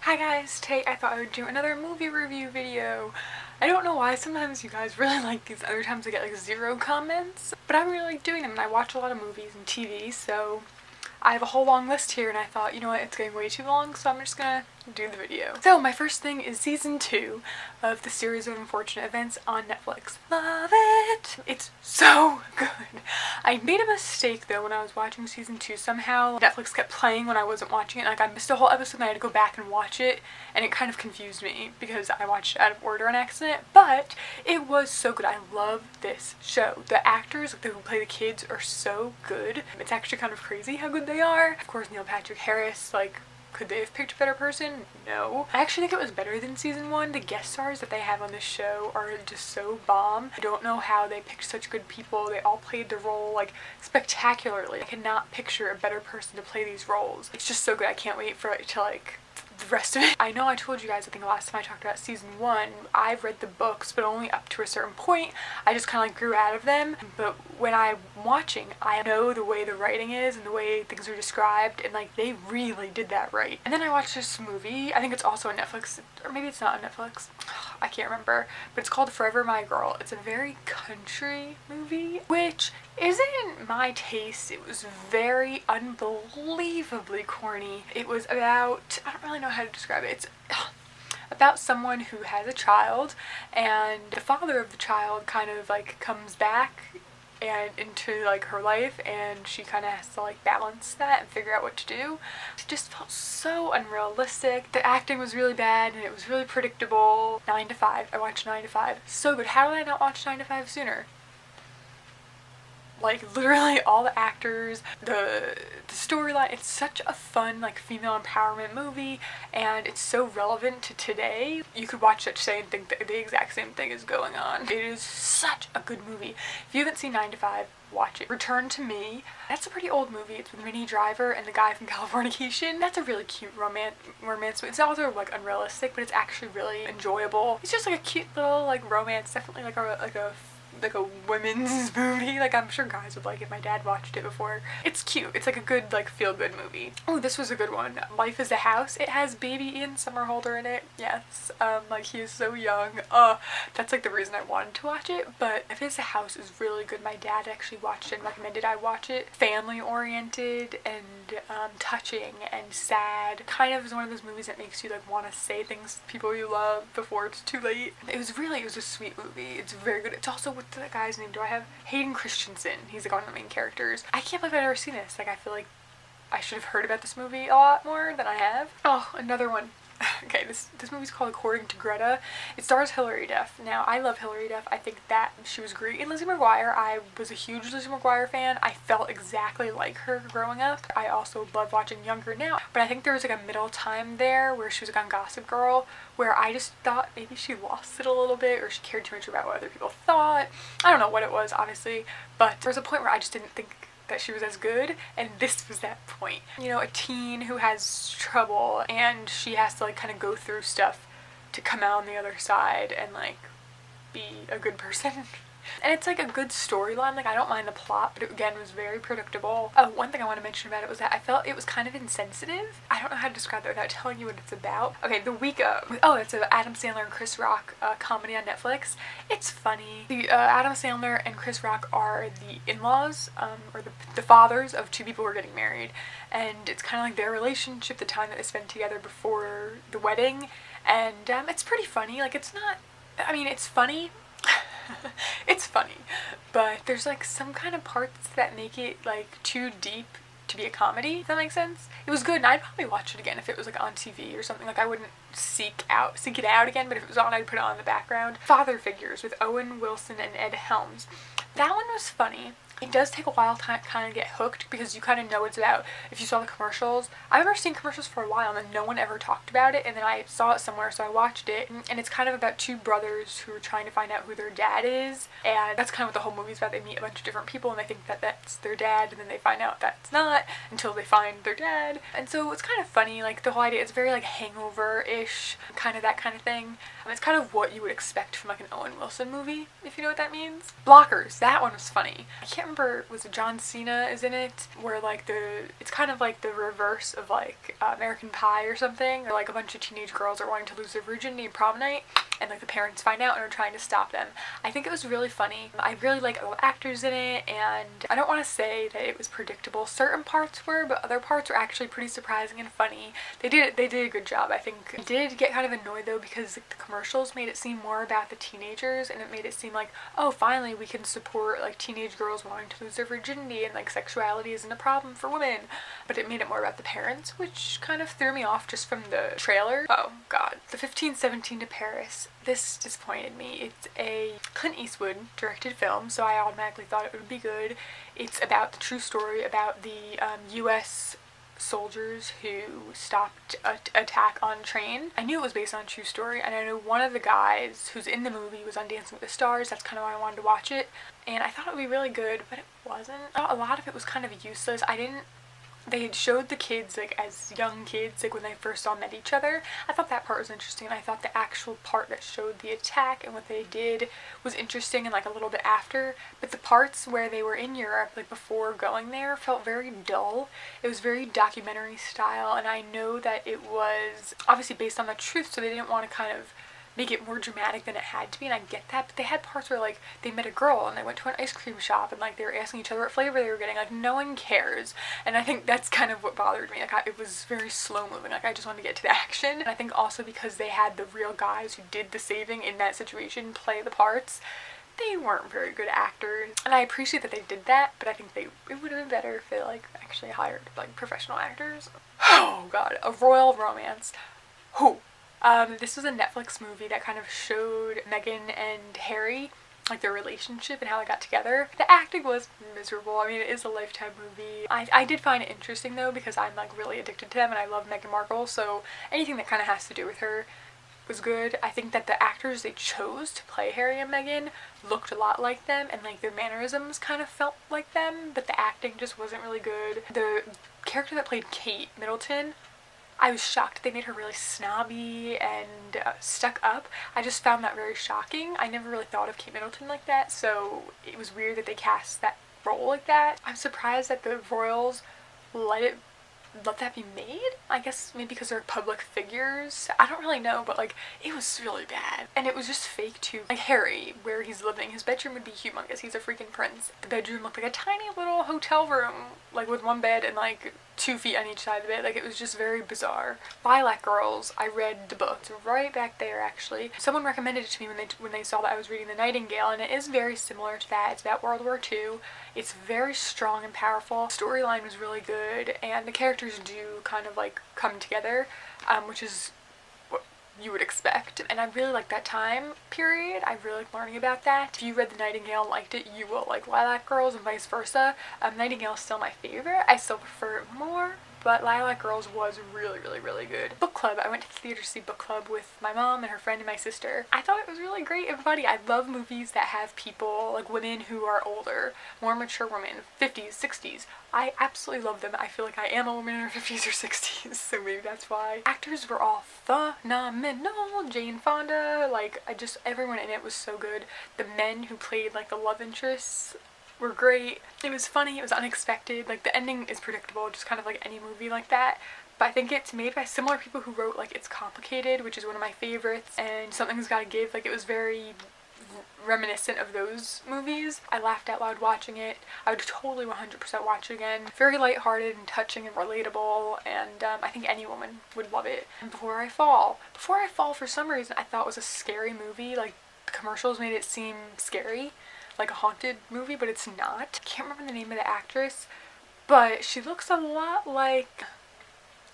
Hi guys, today I thought I would do another movie review video. I don't know why sometimes you guys really like these, other times I get like 0 comments, but I really like doing them and I watch a lot of movies and TV, so I have a whole long list here and I thought, you know what, it's getting way too long, so I'm just gonna do the video. So my first thing is season 2 of the series of unfortunate events on Netflix. Love it! It's so good. I made a mistake though when I was watching season 2. Somehow Netflix kept playing when I wasn't watching it. Like I missed a whole episode and I had to go back and watch it, and it kind of confused me because I watched it out of order on accident, but it was so good. I love this show. The actors who play the kids are so good. It's actually kind of crazy how good they are. Of course, Neil Patrick Harris, like, could they have picked a better person? No. I actually think it was better than season 1. The guest stars that they have on this show are just so bomb. I don't know how they picked such good people. They all played the role like spectacularly. I cannot picture a better person to play these roles. It's just so good. I can't wait for it to like the rest of it. I know I told you guys, I think last time I talked about season 1, I've read the books, but only up to a certain point. I just kind of like grew out of them, but when I'm watching, I know the way the writing is and the way things are described, and like they really did that right. And then I watched this movie, I think it's also on Netflix, or maybe it's not on Netflix, I can't remember, but it's called Forever My Girl. It's a very country movie, which isn't my taste. It was very unbelievably corny. It was about, I don't really know how to describe it. It's about someone who has a child, and the father of the child kind of like comes back and into like her life, and she kind of has to like balance that and figure out what to do. It just felt so unrealistic. The acting was really bad and it was really predictable. 9 to 5. I watched 9 to 5. So good. How did I not watch 9 to 5 sooner? Like literally all the actors, the storyline, it's such a fun like female empowerment movie, and it's so relevant to today. You could watch it today and think that the exact same thing is going on. It is such a good movie. If you haven't seen 9 to 5, watch it. Return to Me, that's a pretty old movie. It's with Minnie Driver and the guy from Californication. That's a really cute romance movie. It's also like unrealistic, but it's actually really enjoyable. It's just like a cute little like romance, definitely like a women's movie. Like I'm sure guys would like it. My dad watched it before. It's cute. It's like a good like feel-good movie. Oh, this was a good one. Life is a House. It has baby Ian Somerhalder in it. Yes. Like he is so young. That's like the reason I wanted to watch it. But Life is a House is really good. My dad actually watched it and recommended I watch it. Family oriented and touching and sad. Kind of is one of those movies that makes you like want to say things to people you love before it's too late. It was a sweet movie. It's very good. It's also with that guy's name do I have? Hayden Christensen. He's like one of the main characters. I can't believe I've never seen this. Like I feel like I should have heard about this movie a lot more than I have. Oh, another one. Okay, this movie's called According to Greta. It stars Hilary Death. Now, I love Hilary Death. I think that she was great in Lizzie McGuire. I was a huge Lizzie McGuire fan. I felt exactly like her growing up. I also love watching Younger Now, but I think there was like a middle time there where she was like on Gossip Girl, where I just thought maybe she lost it a little bit, or she cared too much about what other people thought. I don't know what it was, obviously, but there was a point where I just didn't think that she was as good, and this was that point. You know, a teen who has trouble and she has to like kind of go through stuff to come out on the other side and like be a good person. And it's like a good storyline. Like I don't mind the plot, but it again was very predictable. Oh, one thing I want to mention about it was that I felt it was kind of insensitive. I don't know how to describe that without telling you what it's about. Okay, The Week Of. Oh, it's an Adam Sandler and Chris Rock comedy on Netflix. It's funny. The Adam Sandler and Chris Rock are the in-laws, or the fathers of 2 people who are getting married, and it's kind of like their relationship, the time that they spend together before the wedding, and it's pretty funny. Like it's not. I mean, it's funny. It's funny, but there's like some kind of parts that make it like too deep to be a comedy, if that makes sense. It was good, and I'd probably watch it again if it was like on TV or something. Like I wouldn't seek it out again, but if it was on, I'd put it on in the background. Father Figures with Owen Wilson and Ed Helms. That one was funny. It does take a while to kind of get hooked because you kind of know what it's about if you saw the commercials. I've never seen commercials for a while and then no one ever talked about it, and then I saw it somewhere so I watched it, and it's kind of about 2 brothers who are trying to find out who their dad is, and that's kind of what the whole movie's about. They meet a bunch of different people and they think that that's their dad, and then they find out that's not until they find their dad. And so it's kind of funny, like the whole idea, it's very like Hangover-ish, kind of that kind of thing. And it's kind of what you would expect from like an Owen Wilson movie, if you know what that means. Blockers, that one was funny. I can't can't remember, was it John Cena is in it, where like it's kind of like the reverse of like American Pie or something, or like a bunch of teenage girls are wanting to lose their virginity in prom night, and like the parents find out and are trying to stop them. I think it was really funny. I really like all the actors in it, and I don't want to say that it was predictable. Certain parts were, but other parts were actually pretty surprising and funny. They did a good job, I think. I did get kind of annoyed though, because like, the commercials made it seem more about the teenagers, and it made it seem like, oh, finally we can support like teenage girls wanting to lose their virginity, and like sexuality isn't a problem for women. But it made it more about the parents, which kind of threw me off just from the trailer. Oh god. The 1517 to Paris. This disappointed me. It's a Clint Eastwood directed film, so I automatically thought it would be good. It's about the true story about the US soldiers who stopped an attack on a train. I knew it was based on a true story, and I know one of the guys who's in the movie was on Dancing with the Stars. That's kind of why I wanted to watch it, and I thought it would be really good, but it wasn't. A lot of it was kind of useless. They had showed the kids like as young kids, like when they first all met each other. I thought that part was interesting, and I thought the actual part that showed the attack and what they did was interesting, and like a little bit after. But the parts where they were in Europe, like before going there, felt very dull. It was very documentary style, and I know that it was obviously based on the truth, so they didn't want to kind of make it more dramatic than it had to be, and I get that, but they had parts where like they met a girl and they went to an ice cream shop and like they were asking each other what flavor they were getting. Like no one cares, and I think that's kind of what bothered me. Like it was very slow moving. Like I just wanted to get to the action, and I think also because they had the real guys who did the saving in that situation play the parts, they weren't very good actors, and I appreciate that they did that, but I think it would have been better if they like actually hired like professional actors. Oh god, A Royal Romance. Who? This was a Netflix movie that kind of showed Meghan and Harry, like their relationship and how they got together. The acting was miserable. I mean, it is a Lifetime movie. I did find it interesting though, because I'm like really addicted to them and I love Meghan Markle, so anything that kind of has to do with her was good. I think that the actors they chose to play Harry and Meghan looked a lot like them, and like their mannerisms kind of felt like them, but the acting just wasn't really good. The character that played Kate Middleton, I was shocked. They made her really snobby and stuck up. I just found that very shocking. I never really thought of Kate Middleton like that, so it was weird that they cast that role like that. I'm surprised that the royals let that be made. I guess maybe because they're public figures. I don't really know, but like it was really bad, and it was just fake too. Like Harry, where he's living, his bedroom would be humongous. He's a freaking prince. The bedroom looked like a tiny little hotel room, like with one bed and like 2 feet on each side of it. Like it was just very bizarre. Lilac Girls, I read the book. It's right back there actually. Someone recommended it to me when they saw that I was reading The Nightingale, and it is very similar to that. It's about World War II. It's very strong and powerful. The storyline was really good, and the characters do kind of like come together, which is what you would expect, and I really like that time period. I really like learning about that. If you read The Nightingale and liked it, you will like Lilac Girls, and vice versa. Nightingale is still my favorite. I still prefer it more, but Lilac Girls was really, really, really good. Book club. I went to the theater to see Book Club with my mom and her friend and my sister. I thought it was really great and funny. I love movies that have people, like women who are older, more mature women, 50s, 60s. I absolutely love them. I feel like I am a woman in her 50s or 60s, so maybe that's why. Actors were all phenomenal. Jane Fonda, like, everyone in it was so good. The men who played, like, the love interests were great. It was funny, it was unexpected. Like, the ending is predictable, just kind of like any movie like that. But I think it's made by similar people who wrote, like, It's Complicated, which is one of my favorites, and Something's Gotta Give. Like, it was very reminiscent of those movies. I laughed out loud watching it. I would totally 100% watch it again. Very lighthearted and touching and relatable, and I think any woman would love it. And Before I Fall. Before I Fall, for some reason, I thought was a scary movie. Like, the commercials made it seem scary, like a haunted movie, but it's not. I can't remember the name of the actress, but she looks a lot like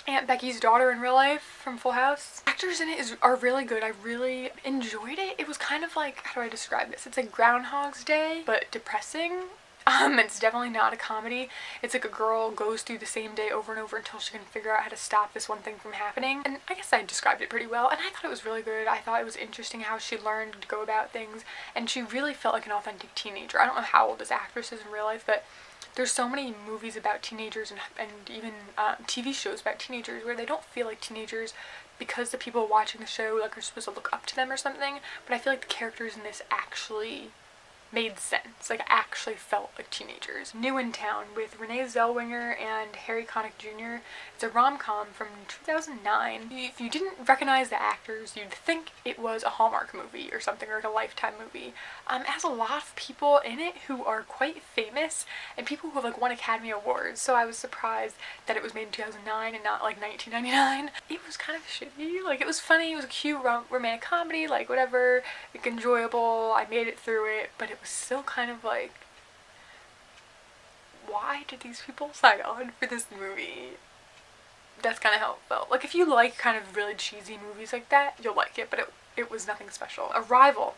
Aunt Becky's daughter in real life from Full House. Actors in it are really good. I really enjoyed it. It was kind of like, how do I describe this? It's like Groundhog's Day, but depressing. It's definitely not a comedy. It's like a girl goes through the same day over and over until she can figure out how to stop this one thing from happening. And I guess I described it pretty well, and I thought it was really good. I thought it was interesting how she learned to go about things, and she really felt like an authentic teenager. I don't know how old this actress is in real life, but there's so many movies about teenagers and even TV shows about teenagers where they don't feel like teenagers because the people watching the show like are supposed to look up to them or something, but I feel like the characters in this actually made sense. Like, actually felt like teenagers. New in Town with Renee Zellweger and Harry Connick Jr. It's a rom-com from 2009. If you didn't recognize the actors, you'd think it was a Hallmark movie or something, or like a Lifetime movie. It has a lot of people in it who are quite famous and people who have like won Academy Awards, so I was surprised that it was made in 2009 and not like 1999. It was kind of shitty. Like, it was funny, it was a cute romantic comedy, like whatever, like enjoyable, I made it through it, but it was still kind of like, why did these people sign on for this movie? That's kind of how it felt. Like, if you like kind of really cheesy movies like that, you'll like it, but it was nothing special. Arrival.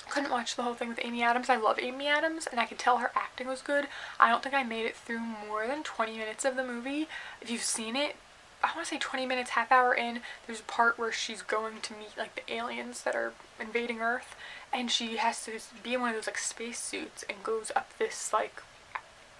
Couldn't watch the whole thing with Amy Adams. I love Amy Adams, and I could tell her acting was good. I don't think I made it through more than 20 minutes of the movie. If you've seen it, I want to say 20 minutes, half hour in, there's a part where she's going to meet like the aliens that are invading Earth, and she has to be in one of those like space suits and goes up this like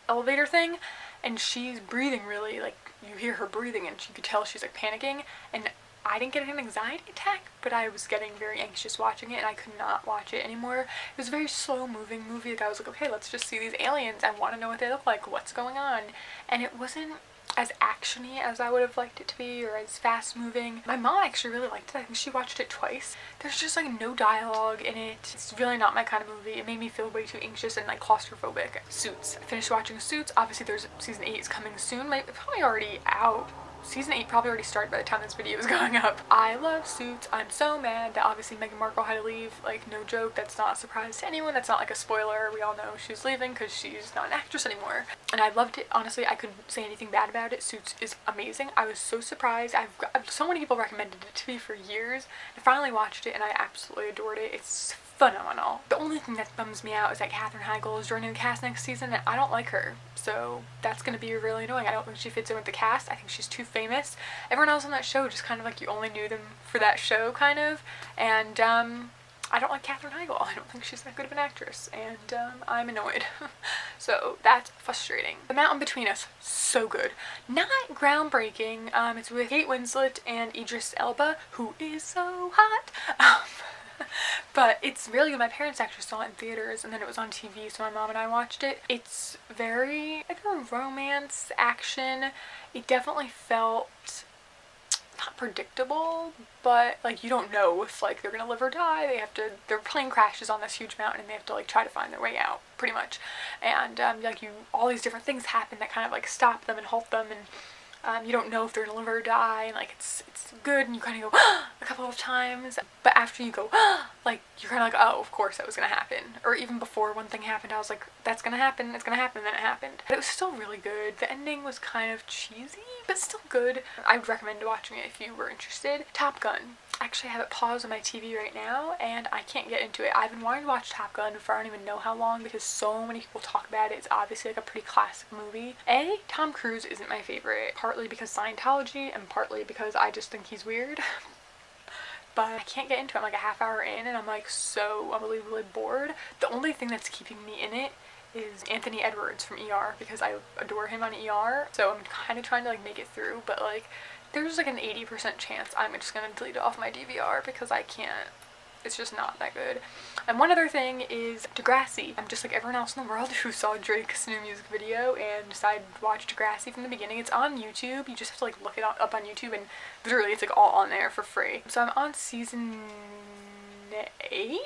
elevator thing, and she's breathing really, like, you hear her breathing and you could tell she's like panicking, and I didn't get an anxiety attack, but I was getting very anxious watching it, and I could not watch it anymore. It was a very slow moving movie that I was like, okay, let's just see these aliens, I want to know what they look like, what's going on, and it wasn't as actiony as I would have liked it to be, or as fast moving. My mom actually really liked it. I think she watched it twice. There's just like no dialogue in it. It's really not my kind of movie. It made me feel way too anxious and like claustrophobic. Suits. I finished watching Suits. Obviously there's season 8 is coming soon. It's probably already out. Season 8 probably already started by the time this video is going up. I love Suits. I'm so mad that obviously Meghan Markle had to leave. Like, no joke. That's not a surprise to anyone. That's not like a spoiler. We all know she's leaving because she's not an actress anymore. And I loved it. Honestly, I couldn't say anything bad about it. Suits is amazing. I was so surprised. So many people recommended it to me for years. I finally watched it and I absolutely adored it. It's phenomenal. The only thing that bums me out is that Katherine Heigl is joining the cast next season, and I don't like her, so that's gonna be really annoying. I don't think she fits in with the cast. I think she's too famous. Everyone else on that show just kind of like, you only knew them for that show, kind of, and I don't like Katherine Heigl. I don't think she's that good of an actress, and I'm annoyed. So that's frustrating. The Mountain Between Us, so good. Not groundbreaking. It's with Kate Winslet and Idris Elba, who is so hot. But it's really good. My parents actually saw it in theaters, and then it was on TV, so my mom and I watched it. It's very like a romance action. It definitely felt not predictable, but like you don't know if like they're gonna live or die. Their plane crashes on this huge mountain and they have to like try to find their way out, pretty much. And like all these different things happen that kind of like stop them and halt them, and you don't know if they're gonna live or die, and like it's good, and you kind of go a couple of times, but after you go like you're kind of like, oh, of course that was gonna happen. Or even before one thing happened, I was like, that's gonna happen, it's gonna happen, and then it happened. But it was still really good. The ending was kind of cheesy, but still good. I would recommend watching it if you were interested. Top Gun. I actually have it paused on my TV right now, and I can't get into it. I've been wanting to watch Top Gun for I don't even know how long, because so many people talk about it. It's obviously like a pretty classic movie. Tom Cruise isn't my favorite, partly because Scientology and partly because I just think he's weird. But I can't get into it. I'm like a half hour in and I'm like so unbelievably bored. The only thing that's keeping me in it is Anthony Edwards from ER, because I adore him on ER. So I'm kind of trying to like make it through, but like there's like an 80% chance I'm just gonna delete it off my DVR because I can't. It's just not that good. And one other thing is Degrassi. I'm just like everyone else in the world who saw Drake's new music video and decided to watch Degrassi from the beginning. It's on YouTube. You just have to like look it up on YouTube, and literally it's like all on there for free. So I'm on season 8?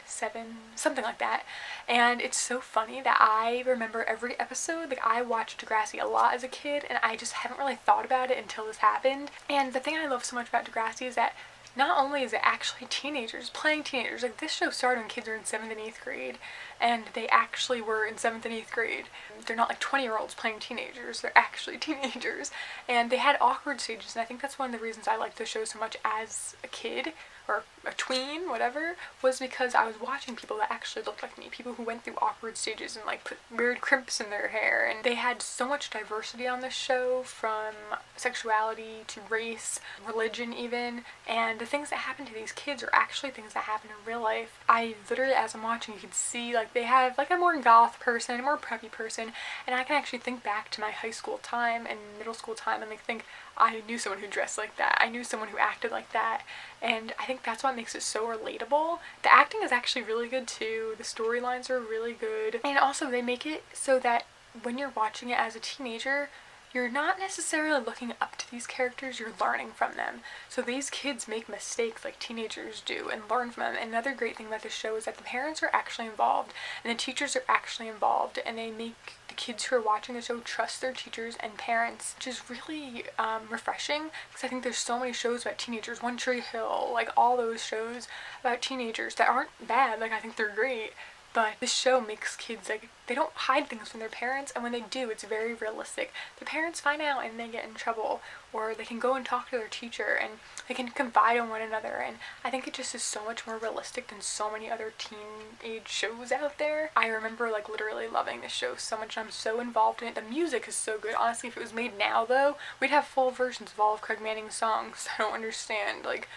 7, something like that, and it's so funny that I remember every episode. Like, I watched Degrassi a lot as a kid, and I just haven't really thought about it until this happened. And the thing I love so much about Degrassi is that not only is it actually teenagers playing teenagers, like this show started when kids were in 7th and 8th grade, and they actually were in 7th and 8th grade. They're not like 20-year-olds playing teenagers, they're actually teenagers, and they had awkward stages, and I think that's one of the reasons I liked the show so much as a kid, or a tween, whatever, was because I was watching people that actually looked like me, people who went through awkward stages and like put weird crimps in their hair, and they had so much diversity on this show, from sexuality to race, religion even, and the things that happen to these kids are actually things that happen in real life. I literally, as I'm watching, you can see like they have like a more goth person, a more preppy person, and I can actually think back to my high school time and middle school time and like think, I knew someone who dressed like that. I knew someone who acted like that. And I think that's what makes it so relatable. The acting is actually really good too. The storylines are really good. And also they make it so that when you're watching it as a teenager, you're not necessarily looking up to these characters, you're learning from them. So these kids make mistakes like teenagers do and learn from them. And another great thing about this show is that the parents are actually involved and the teachers are actually involved, and they make the kids who are watching the show trust their teachers and parents, which is really refreshing, because I think there's so many shows about teenagers, One Tree Hill, like all those shows about teenagers that aren't bad, like I think they're great. But this show makes kids, like, they don't hide things from their parents, and when they do, it's very realistic. The parents find out and they get in trouble, or they can go and talk to their teacher, and they can confide in one another, and I think it just is so much more realistic than so many other teenage shows out there. I remember, like, literally loving this show so much, and I'm so involved in it. The music is so good. Honestly, if it was made now, though, we'd have full versions of all of Craig Manning's songs. I don't understand, like,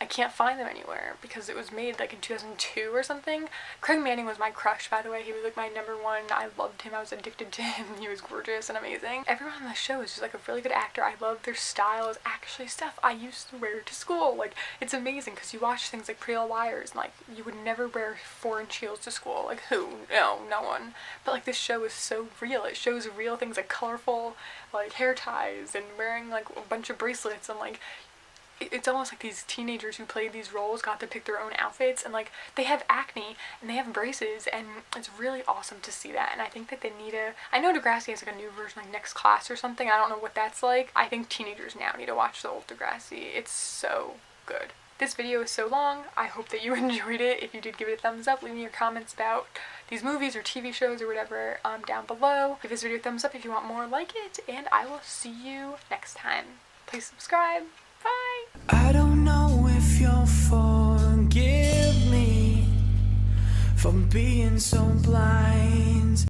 I can't find them anywhere because it was made like in 2002 or something. Craig Manning was my crush, by the way. He was like my number one. I loved him. I was addicted to him. He was gorgeous and amazing. Everyone on the show is just like a really good actor. I love their style. It's actually stuff I used to wear to school. Like, it's amazing because you watch things like Pretty Little Liars and like you would never wear 4-inch heels to school. Like, who? No one. But like this show is so real. It shows real things like colorful like hair ties and wearing like a bunch of bracelets, and like it's almost like these teenagers who played these roles got to pick their own outfits, and like they have acne and they have braces, and it's really awesome to see that. And I think that they need I know Degrassi has like a new version, like Next Class or something. I don't know what that's like. I think teenagers now need to watch the old Degrassi. It's so good. This video is so long. I hope that you enjoyed it. If you did, give it a thumbs up. Leave me your comments about these movies or TV shows or whatever down below. Give this video a thumbs up if you want more like it, and I will see you next time. Please subscribe. Bye! I don't know if you'll forgive me for being so blind.